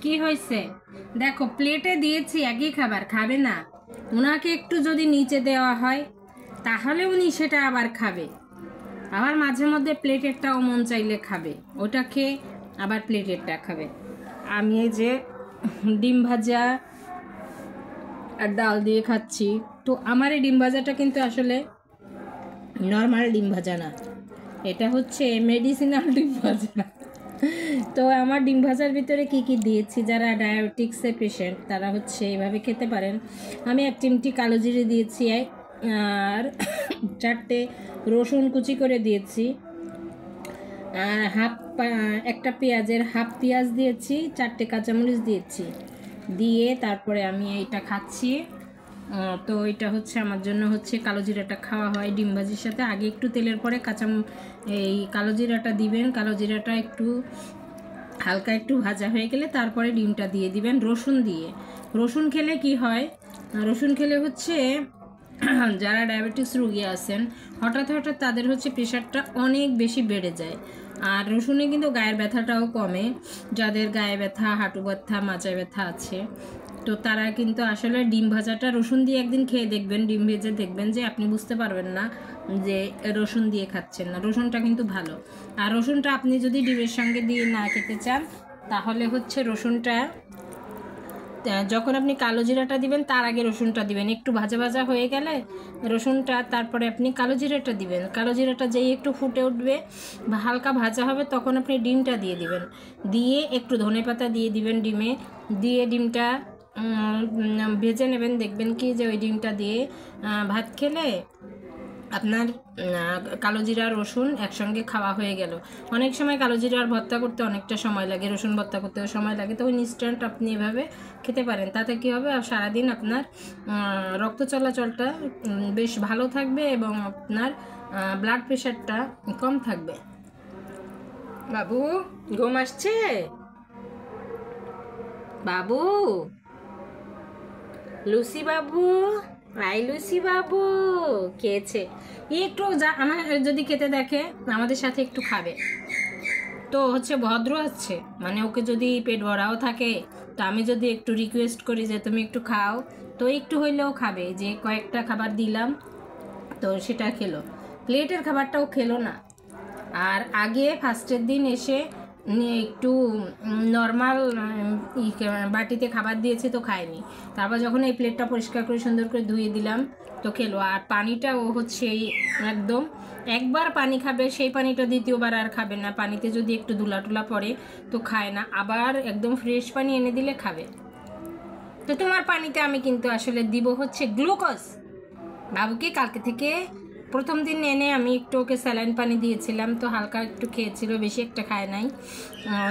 কি হয়েছে দেখো, প্লেটে দিয়েছি একই খাবার, খাবে না। ওনাকে একটু যদি নিচে দেওয়া হয় তাহলে উনি সেটা আবার খাবে। আবার মাঝে মধ্যে প্লেটেরটাও মন চাইলে খাবে, ওটা খেয়ে আবার প্লেটেরটা খাবে। আমি এই যে ডিম ভাজা আর ডাল দিয়ে খাচ্ছি। তো আমার এই ডিম ভাজাটা কিন্তু আসলে নর্মাল ডিম ভাজা না, এটা হচ্ছে মেডিসিনাল ডিম ভাজা। তো আমার ডিম ভাজার ভিতরে কি কি দিয়েছি, যারা ডায়াবেটিক্সের পেশেন্ট তারা হচ্ছে এইভাবে খেতে পারেন। আমি 1 চিমটি কালো জিরে দিয়েছি, আর 4টে রসুন কুচি করে দিয়েছি, আর একটা পেঁয়াজের হাফ পেঁয়াজ দিয়েছি, 4টে কাঁচামরিচ দিয়েছি, দিয়ে তারপরে আমি এইটা খাচ্ছি। তো এটা হচ্ছে আমার জন্য হচ্ছে কালো জিরাটা খাওয়া হয় ডিম ভাজির সাথে। আগে একটু তেলের পরে এই কালো জিরাটা দিবেন। কালো জিরাটা একটু হালকা একটু ভাজা হয়ে গেলে তারপরে ডিমটা দিয়ে দিবেন রসুন দিয়ে। রসুন খেলে কি হয়, রসুন খেলে হচ্ছে যারা ডায়াবেটিস রোগী আছেন হঠাৎ হঠাৎ তাদের হচ্ছে প্রেশারটা অনেক বেশি বেড়ে যায়। আর রসুনে কিন্তু গায়ের ব্যথাটাও কমে, যাদের গায়ে ব্যথা, হাঁটু ব্যথা, মাজায় ব্যথা আছে, তো তারা কিন্তু আসলে ডিম ভাজাটা রসুন দিয়ে একদিন খেয়ে দেখবেন, ডিম ভেজে দেখবেন যে আপনি বুঝতে পারবেন না যে রসুন দিয়ে খাচ্ছেন না। রসুনটা কিন্তু ভালো। আর রসুনটা আপনি যদি ডিমের সঙ্গে দিয়ে না খেতে চান তাহলে হচ্ছে রসুনটা যখন আপনি কালো জিরাটা দিবেন তার আগে রসুনটা দিবেন, একটু ভাজা ভাজা হয়ে গেলে রসুনটা, তারপরে আপনি কালো জিরাটা দিবেন। কালো জিরাটা যেই একটু ফুটে উঠবে বা হালকা ভাজা হবে তখন আপনি ডিমটা দিয়ে দিবেন, দিয়ে একটু ধনেপাতা দিয়ে দিবেন ডিমে, দিয়ে ডিমটা ভেজে নেবেন। দেখবেন কি যে ওই ডিমটা দিয়ে ভাত খেলে আপনার কালো জিরা রসুন একসঙ্গে খাওয়া হয়ে গেল। অনেক সময় কালো জিরার ভর্তা করতে অনেকটা সময় লাগে, রসুন ভর্তা করতেও সময় লাগে, তো ওই ইনস্ট্যান্ট আপনি এভাবে খেতে পারেন। তাতে কী হবে, সারাদিন আপনার রক্ত চলাচলটা বেশ ভালো থাকবে এবং আপনার ব্লাড প্রেশারটা কম থাকবে। বাবু ঘুম আসছে? বাবু, লুসি বাবু, আই লুসি বাবু খেয়েছে একটু, যা আমার যদি খেতে দেখে আমাদের সাথে একটু খাবে, তো হচ্ছে ভদ্র আছে, মানে ওকে যদি পেট ভরাও থাকে তো আমি যদি একটু রিকোয়েস্ট করি যে তুমি একটু খাও তো একটু হইলেও খাবে, যে কয়েকটা খাবার দিলাম তো সেটা খেলো। প্লেটের খাবারটাও খেলো না। আর আগে ফার্স্টের দিন এসে একটু নর্মাল বাটিতে খাবার দিয়েছে তো খায়নি, তারপর যখন এই প্লেটটা পরিষ্কার করে সুন্দর করে ধুয়ে দিলাম তো খেলো। আর পানিটা ও হচ্ছে একদম একবার পানি খাবে, সেই পানিটা দ্বিতীয়বার আর খাবে না। পানিতে যদি একটু ধুলা টুলা পড়ে তো খায় না, আবার একদম ফ্রেশ পানি এনে দিলে খাবে। তো তোমার পানিতে আমি কিন্তু আসলে দিব হচ্ছে গ্লুকোজ। বাবুকে কালকে থেকে প্রথম দিন এনে আমি একটু ওকে স্যালাইন পানি দিয়েছিলাম, তো হালকা একটু খেয়েছিল, বেশি একটা খায় নাই,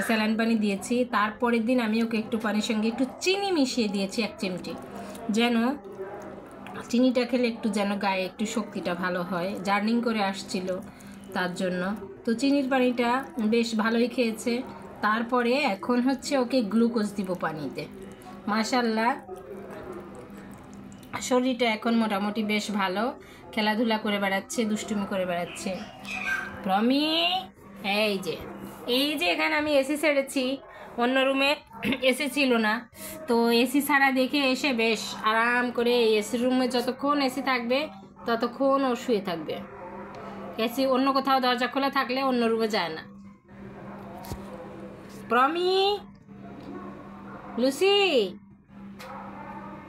স্যালাইন পানি দিয়েছি। তারপরের দিন আমি ওকে একটু পানির সঙ্গে একটু চিনি মিশিয়ে দিয়েছি 1 চিমটি, যেন চিনিটা খেলে একটু যেন গায়ে একটু শক্তিটা ভালো হয়, জার্নিং করে আসছিল তার জন্য। তো চিনির পানিটা বেশ ভালোই খেয়েছে। তারপরে এখন হচ্ছে ওকে গ্লুকোজ দিব পানিতে। মাশাআল্লাহ শরীরটা এখন মোটামুটি বেশ ভালো, খেলাধুলা করে বেড়াচ্ছে, দুষ্টুমি করে বেড়াচ্ছে। প্রমি, এই যে এখানে আমি এসি ছেড়েছি, অন্য রুমে এসি ছিল না, তো এসি ছাড়া দেখে এসে বেশ আরাম করে এসি রুমে যতক্ষণ এসি থাকবে ততক্ষণ ও শুয়ে থাকবে। এসি অন্য কোথাও দরজা খোলা থাকলে অন্য রুমে যায় না। প্রমি, লুসি,